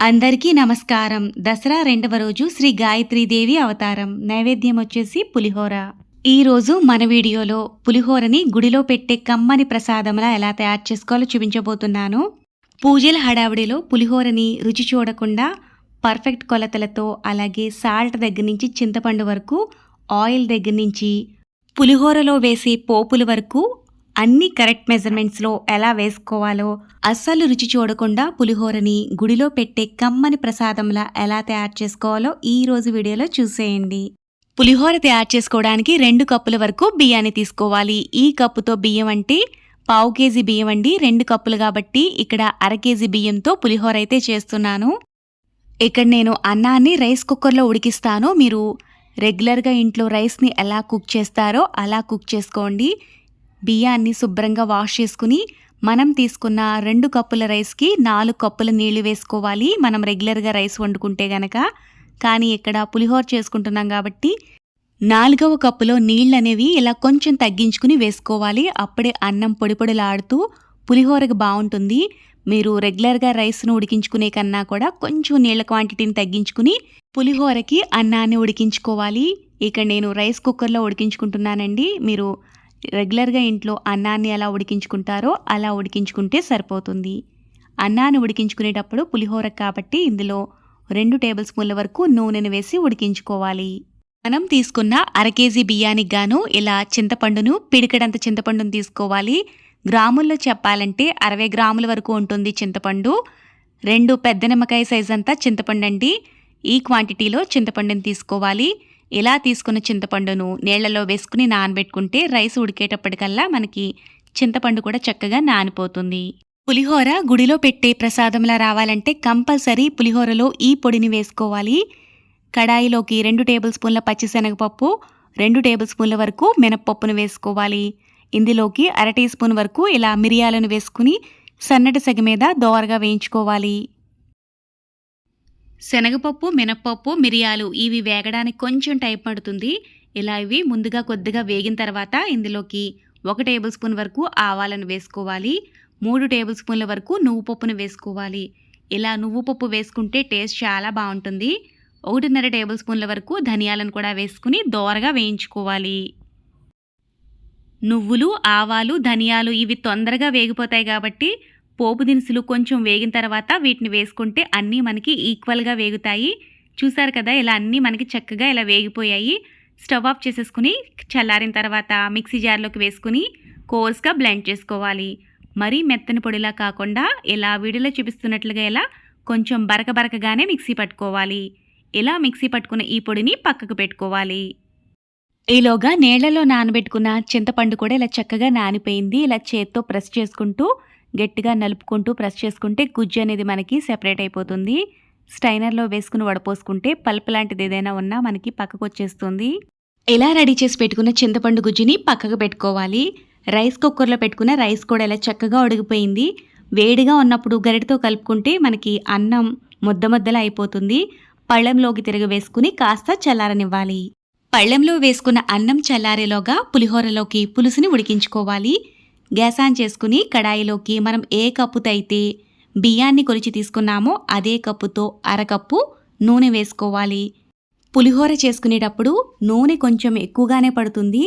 అందరికీ నమస్కారం. దసరా రెండవ రోజు శ్రీ గాయత్రీదేవి అవతారం. నైవేద్యం వచ్చేసి పులిహోర. ఈరోజు మన వీడియోలో పులిహోరని గుడిలో పెట్టే కమ్మని ప్రసాదంలా ఎలా తయారు చేసుకోవాలో చూపించబోతున్నాను. పూజల హడావిడిలో పులిహోరని రుచి చూడకుండా పర్ఫెక్ట్ కొలతలతో, అలాగే సాల్ట్ దగ్గర నుంచి చింతపండు వరకు, ఆయిల్ దగ్గర నుంచి పులిహోరలో వేసే పోపుల వరకు అన్ని కరెక్ట్ మెజర్మెంట్స్లో ఎలా వేసుకోవాలో, అస్సలు రుచి చూడకుండా పులిహోరని గుడిలో పెట్టే కమ్మని ప్రసాదంలా ఎలా తయారు చేసుకోవాలో ఈ రోజు వీడియోలో చూసేయండి. పులిహోర తయారు చేసుకోవడానికి 2 కప్పుల వరకు బియ్యాన్ని తీసుకోవాలి. ఈ కప్పుతో బియ్యం అంటే 1/2 కేజీ బియ్యం అండి. 2 కప్పులు కాబట్టి ఇక్కడ 1/2 కేజీ బియ్యంతో పులిహోర అయితే చేస్తున్నాను. ఇక్కడ నేను అన్నాన్ని రైస్ కుక్కర్లో ఉడికిస్తాను. మీరు రెగ్యులర్గా ఇంట్లో రైస్ని ఎలా కుక్ చేస్తారో అలా కుక్ చేసుకోండి. బియ్యాన్ని శుభ్రంగా వాష్ చేసుకుని మనం తీసుకున్న 2 కప్పుల రైస్కి 4 కప్పుల నీళ్లు వేసుకోవాలి. మనం రెగ్యులర్గా రైస్ వండుకుంటే గనక. కానీ ఇక్కడ పులిహోర చేసుకుంటున్నాం కాబట్టి 4వ కప్పులో నీళ్ళు అనేవి ఇలా కొంచెం తగ్గించుకుని వేసుకోవాలి. అప్పుడే అన్నం పొడి పొడిలాడుతూ పులిహోరకి బాగుంటుంది. మీరు రెగ్యులర్గా రైస్ను ఉడికించుకునే కన్నా కూడా కొంచెం నీళ్ళ క్వాంటిటీని తగ్గించుకుని పులిహోరకి అన్నాన్ని ఉడికించుకోవాలి. ఇక్కడ నేను రైస్ కుక్కర్లో ఉడికించుకుంటున్నానండి. మీరు రెగ్యులర్గా ఇంట్లో అన్నాన్ని ఎలా ఉడికించుకుంటారో అలా ఉడికించుకుంటే సరిపోతుంది. అన్నాన్ని ఉడికించుకునేటప్పుడు పులిహోర కాబట్టి ఇందులో 2 టేబుల్ స్పూన్ల వరకు నూనెను వేసి ఉడికించుకోవాలి. మనం తీసుకున్న 1/2 కేజీ బియ్యానికి గాను ఇలా చింతపండును, పిడికెడంత చింతపండును తీసుకోవాలి. గ్రాముల్లో చెప్పాలంటే 60 గ్రాముల వరకు ఉంటుంది చింతపండు. 2 పెద్ద నిమ్మకాయ సైజ్ అంతా చింతపండు అండి. ఈ క్వాంటిటీలో చింతపండుని తీసుకోవాలి. ఇలా తీసుకున్న చింతపండును నీళ్లలో వేసుకుని నానబెట్టుకుంటే రైస్ ఉడికేటప్పటికల్లా మనకి చింతపండు కూడా చక్కగా నానిపోతుంది. పులిహోర గుడిలో పెట్టే ప్రసాదంలా రావాలంటే కంపల్సరీ పులిహోరలో ఈ పొడిని వేసుకోవాలి. కడాయిలోకి 2 టేబుల్ స్పూన్ల పచ్చిశనగపప్పు, 2 టేబుల్ స్పూన్ల వరకు మినప్పప్పును వేసుకోవాలి. ఇందులోకి 1/2 టీ స్పూన్ వరకు ఇలా మిరియాలను వేసుకుని సన్నటి సెగ మీద దోరగా వేయించుకోవాలి. శనగపప్పు, మినప్పప్పు, మిరియాలు ఇవి వేగడానికి కొంచెం టైం పడుతుంది. ఇలా ఇవి ముందుగా కొద్దిగా వేగిన తర్వాత ఇందులోకి 1 టేబుల్ స్పూన్ వరకు ఆవాలను వేసుకోవాలి. 3 టేబుల్ స్పూన్ల వరకు నువ్వు పప్పును వేసుకోవాలి. ఇలా నువ్వు పప్పు వేసుకుంటే టేస్ట్ చాలా బాగుంటుంది. 1.5 టేబుల్ స్పూన్ల వరకు ధనియాలను కూడా వేసుకుని దోరగా వేయించుకోవాలి. నువ్వులు, ఆవాలు, ధనియాలు ఇవి తొందరగా వేగిపోతాయి కాబట్టి పోపు దినుసులు కొంచెం వేగిన తర్వాత వీటిని వేసుకుంటే అన్నీ మనకి ఈక్వల్గా వేగుతాయి. చూసారు కదా, ఇలా అన్నీ మనకి చక్కగా ఇలా వేగిపోయాయి. స్టవ్ ఆఫ్ చేసేసుకుని చల్లారిన తర్వాత మిక్సీ జార్లోకి వేసుకుని కోర్స్గా బ్లెండ్ చేసుకోవాలి. మరీ మెత్తని పొడిలా కాకుండా ఇలా వీడియోలో చూపిస్తున్నట్లుగా ఇలా కొంచెం బరకబరకగానే మిక్సీ పట్టుకోవాలి. ఇలా మిక్సీ పట్టుకున్న ఈ పొడిని పక్కకు పెట్టుకోవాలి. ఈలోగా నీళ్లలో నానబెట్టుకున్న చింతపండు కూడా ఇలా చక్కగా నానిపోయింది. ఇలా చేత్తో ప్రెస్ చేసుకుంటూ గట్టిగా నలుపుకుంటూ ప్రెస్ చేసుకుంటే గుజ్జు అనేది మనకి సెపరేట్ అయిపోతుంది. స్టైనర్లో వేసుకుని వడపోసుకుంటే పల్ప్ లాంటిది ఏదైనా ఉన్నా మనకి పక్కకు వచ్చేస్తుంది. ఇలా రెడీ చేసి పెట్టుకున్న చింతపండు గుజ్జుని పక్కకు పెట్టుకోవాలి. రైస్ కుక్కర్లో పెట్టుకున్న రైస్ కూడా ఇలా చక్కగా ఉడికిపోయింది. వేడిగా ఉన్నప్పుడు గరిటతో కలుపుకుంటే మనకి అన్నం ముద్ద ముద్దలా అయిపోతుంది. పళ్ళెంలోకి తిరగవేసుకుని కాస్త చల్లారనివ్వాలి. పళ్ళెంలో వేసుకున్న అన్నం చల్లారేలోగా పులిహోరలోకి పులుసుని ఉడికించుకోవాలి. గ్యాస్ ఆన్ చేసుకుని కడాయిలోకి మనం ఏ కప్పుతో అయితే బియ్యాన్ని కొలిచి తీసుకున్నామో అదే కప్పుతో 1/2 కప్పు నూనె వేసుకోవాలి. పులిహోర చేసుకునేటప్పుడు నూనె కొంచెం ఎక్కువగానే పడుతుంది.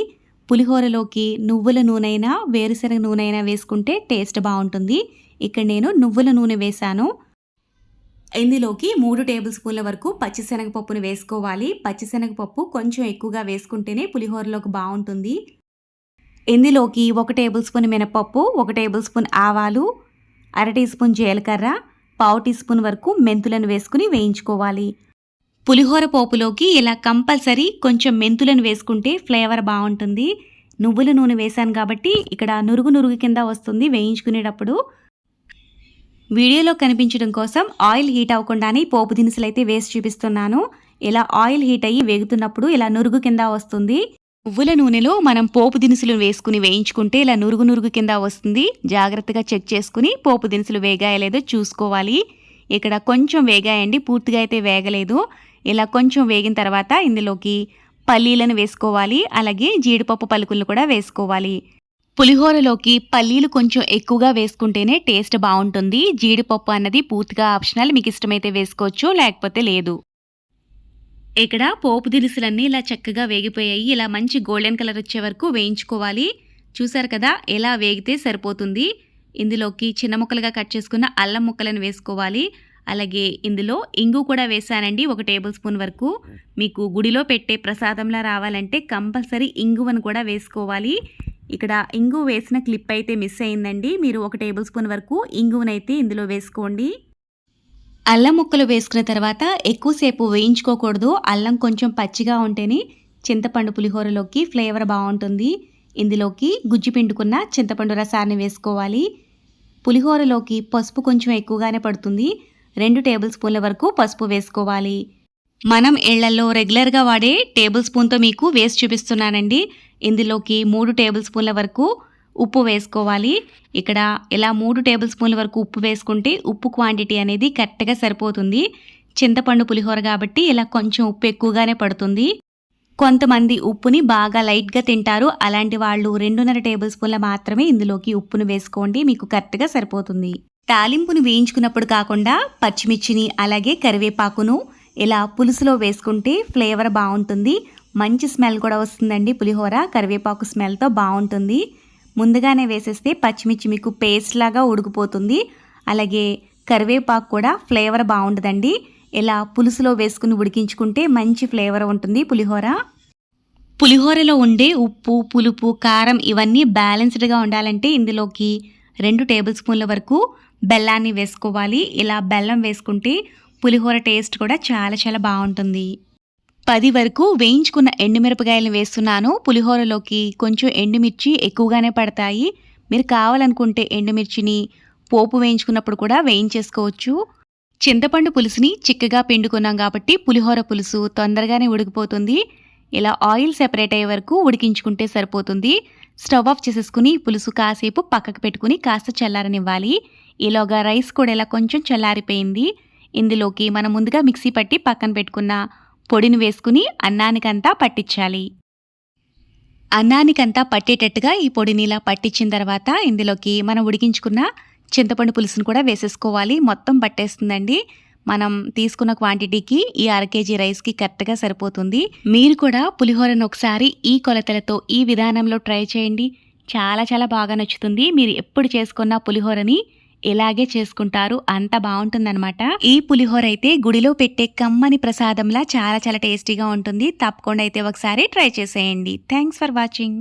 పులిహోరలోకి నువ్వుల నూనె, వేరుశనగ నూనె వేసుకుంటే టేస్ట్ బాగుంటుంది. ఇక్కడ నేను నువ్వుల నూనె వేశాను. ఇందులోకి 3 టేబుల్ స్పూన్ల వరకు పచ్చిశనగపప్పును వేసుకోవాలి. పచ్చిశనగపప్పు కొంచెం ఎక్కువగా వేసుకుంటేనే పులిహోరలోకి బాగుంటుంది. ఇందులోకి 1 టేబుల్ స్పూన్ మినపప్పు, 1 టేబుల్ స్పూన్ ఆవాలు, 1/2 టీ స్పూన్ జీలకర్ర, 1/2 టీ స్పూన్ వరకు మెంతులను వేసుకుని వేయించుకోవాలి. పులిహోర పోపులోకి ఇలా కంపల్సరీ కొంచెం మెంతులను వేసుకుంటే ఫ్లేవర్ బాగుంటుంది. నువ్వుల నూనె వేశాను కాబట్టి ఇక్కడ నురుగు కింద వస్తుంది వేయించుకునేటప్పుడు. వీడియోలో కనిపించడం కోసం ఆయిల్ హీట్ అవ్వకుండానే పోపు దినుసులు అయితే వేసి చూపిస్తున్నాను. ఇలా ఆయిల్ హీట్ అయ్యి వేగుతున్నప్పుడు ఇలా నురుగు కింద వస్తుంది. నువ్వుల నూనెలో మనం పోపు దినుసులు వేసుకుని వేయించుకుంటే ఇలా నురుగు కింద వస్తుంది. జాగ్రత్తగా చెక్ చేసుకుని పోపు దినుసులు వేగాయలేదో చూసుకోవాలి. ఇక్కడ కొంచెం వేగాయండి, పూర్తిగా అయితే వేగలేదు. ఇలా కొంచెం వేగిన తర్వాత ఇందులోకి పల్లీలను వేసుకోవాలి. అలాగే జీడిపప్పు పలుకులను కూడా వేసుకోవాలి. పులిహోరలోకి పల్లీలు కొంచెం ఎక్కువగా వేసుకుంటేనే టేస్ట్ బావుంటుంది. జీడిపప్పు అన్నది పూర్తిగా ఆప్షనల్. మీకు ఇష్టమైతే వేసుకోవచ్చు, లేకపోతే లేదు. ఇక్కడ పోపు దినుసులన్నీ ఇలా చక్కగా వేగిపోయాయి. ఇలా మంచి గోల్డెన్ కలర్ వచ్చే వరకు వేయించుకోవాలి. చూసారు కదా, ఎలా వేగితే సరిపోతుంది. ఇందులోకి చిన్న ముక్కలుగా కట్ చేసుకున్న అల్లం ముక్కలను వేసుకోవాలి. అలాగే ఇందులో ఇంగు కూడా వేసానండి, 1 టేబుల్ స్పూన్ వరకు. మీకు గుడిలో పెట్టే ప్రసాదంలా రావాలంటే కంపల్సరీ ఇంగువను కూడా వేసుకోవాలి. ఇక్కడ ఇంగు వేసిన క్లిప్ అయితే మిస్ అయిందండి. మీరు 1 టేబుల్ స్పూన్ వరకు ఇంగువనైతే ఇందులో వేసుకోండి. అల్లం ముక్కలు వేసుకున్న తర్వాత ఎక్కువసేపు వేయించుకోకూడదు. అల్లం కొంచెం పచ్చిగా ఉంటేనే చింతపండు పులిహోరలోకి ఫ్లేవర్ బాగుంటుంది. ఇందులోకి గుజ్జు పిండుకున్న చింతపండు రసాన్ని వేసుకోవాలి. పులిహోరలోకి పసుపు కొంచెం ఎక్కువగానే పడుతుంది. 2 టేబుల్ స్పూన్ల వరకు పసుపు వేసుకోవాలి. మనం ఇళ్లలో రెగ్యులర్గా వాడే టేబుల్ స్పూన్తో మీకు వేసి చూపిస్తున్నానండి. ఇందులోకి 3 టేబుల్ స్పూన్ల వరకు ఉప్పు వేసుకోవాలి. ఇక్కడ ఇలా 3 టేబుల్ స్పూన్ల వరకు ఉప్పు వేసుకుంటే ఉప్పు క్వాంటిటీ అనేది కరెక్ట్గా సరిపోతుంది. చింతపండు పులిహోర కాబట్టి ఇలా కొంచెం ఉప్పు ఎక్కువగానే పడుతుంది. కొంతమంది ఉప్పుని బాగా లైట్గా తింటారు. అలాంటి వాళ్ళు 2.5 టేబుల్ స్పూన్ల మాత్రమే ఇందులోకి ఉప్పును వేసుకోండి, మీకు కరెక్ట్గా సరిపోతుంది. తాలింపును వేయించుకున్నప్పుడు కాకుండా పచ్చిమిర్చిని అలాగే కరివేపాకును ఇలా పులుసులో వేసుకుంటే ఫ్లేవర్ బాగుంటుంది. మంచి స్మెల్ కూడా వస్తుందండి. పులిహోర కరివేపాకు స్మెల్తో బాగుంటుంది. ముందుగానే వేసేస్తే పచ్చిమిర్చి మీకు పేస్ట్ లాగా ఉడికిపోతుంది. అలాగే కరివేపాకు కూడా ఫ్లేవర్ బాగుంటుందండి. ఇలా పులుసులో వేసుకుని ఉడికించుకుంటే మంచి ఫ్లేవర్ ఉంటుంది పులిహోర. పులిహోరలో ఉండే ఉప్పు, పులుపు, కారం ఇవన్నీ బ్యాలెన్స్డ్గా ఉండాలంటే ఇందులోకి 2 టేబుల్ స్పూన్ల వరకు బెల్లాన్ని వేసుకోవాలి. ఇలా బెల్లం వేసుకుంటే పులిహోర టేస్ట్ కూడా చాలా చాలా బాగుంటుంది. 10 వరకు వేయించుకున్న ఎండుమిరపకాయలను వేస్తున్నాను. పులిహోరలోకి కొంచెం ఎండుమిర్చి ఎక్కువగానే పడతాయి. మీరు కావాలనుకుంటే ఎండుమిర్చిని పోపు వేయించుకున్నప్పుడు కూడా వేయించేసుకోవచ్చు. చింతపండు పులుసుని చిక్కగా పిండుకున్నాం కాబట్టి పులిహోర పులుసు తొందరగానే ఉడికిపోతుంది. ఇలా ఆయిల్ సెపరేట్ అయ్యే వరకు ఉడికించుకుంటే సరిపోతుంది. స్టవ్ ఆఫ్ చేసేసుకుని పులుసు కాసేపు పక్కకు పెట్టుకుని కాస్త చల్లారనివ్వాలి. ఈలోగా రైస్ కూడా ఇలా కొంచెం చల్లారిపోయింది. ఇందులోకి మనం ముందుగా మిక్సీ పట్టి పక్కన పెట్టుకున్న పొడిని వేసుకుని అన్నానికంతా పట్టించాలి. అన్నానికంతా పట్టేటట్టుగా ఈ పొడిని ఇలా పట్టించిన తర్వాత ఇందులోకి మనం ఉడికించుకున్న చింతపండు పులుసును కూడా వేసేసుకోవాలి. మొత్తం పట్టేస్తుందండి. మనం తీసుకున్న క్వాంటిటీకి ఈ 1/2 కేజీ రైస్కి కరెక్ట్గా సరిపోతుంది. మీరు కూడా పులిహోరను ఒకసారి ఈ కొలతలతో ఈ విధానంలో ట్రై చేయండి. చాలా చాలా బాగా నచ్చుతుంది. మీరు ఎప్పుడు చేసుకున్న పులిహోరని ఇలాగే చేసుకుంటారు, అంత బాగుంటుందన్నమాట. ఈ పులిహోర అయితే గుడిలో పెట్టే కమ్మని ప్రసాదంలా చాలా చాలా టేస్టీగా ఉంటుంది. తప్పకుండా అయితే ఒకసారి ట్రై చేసేయండి. Thanks for watching.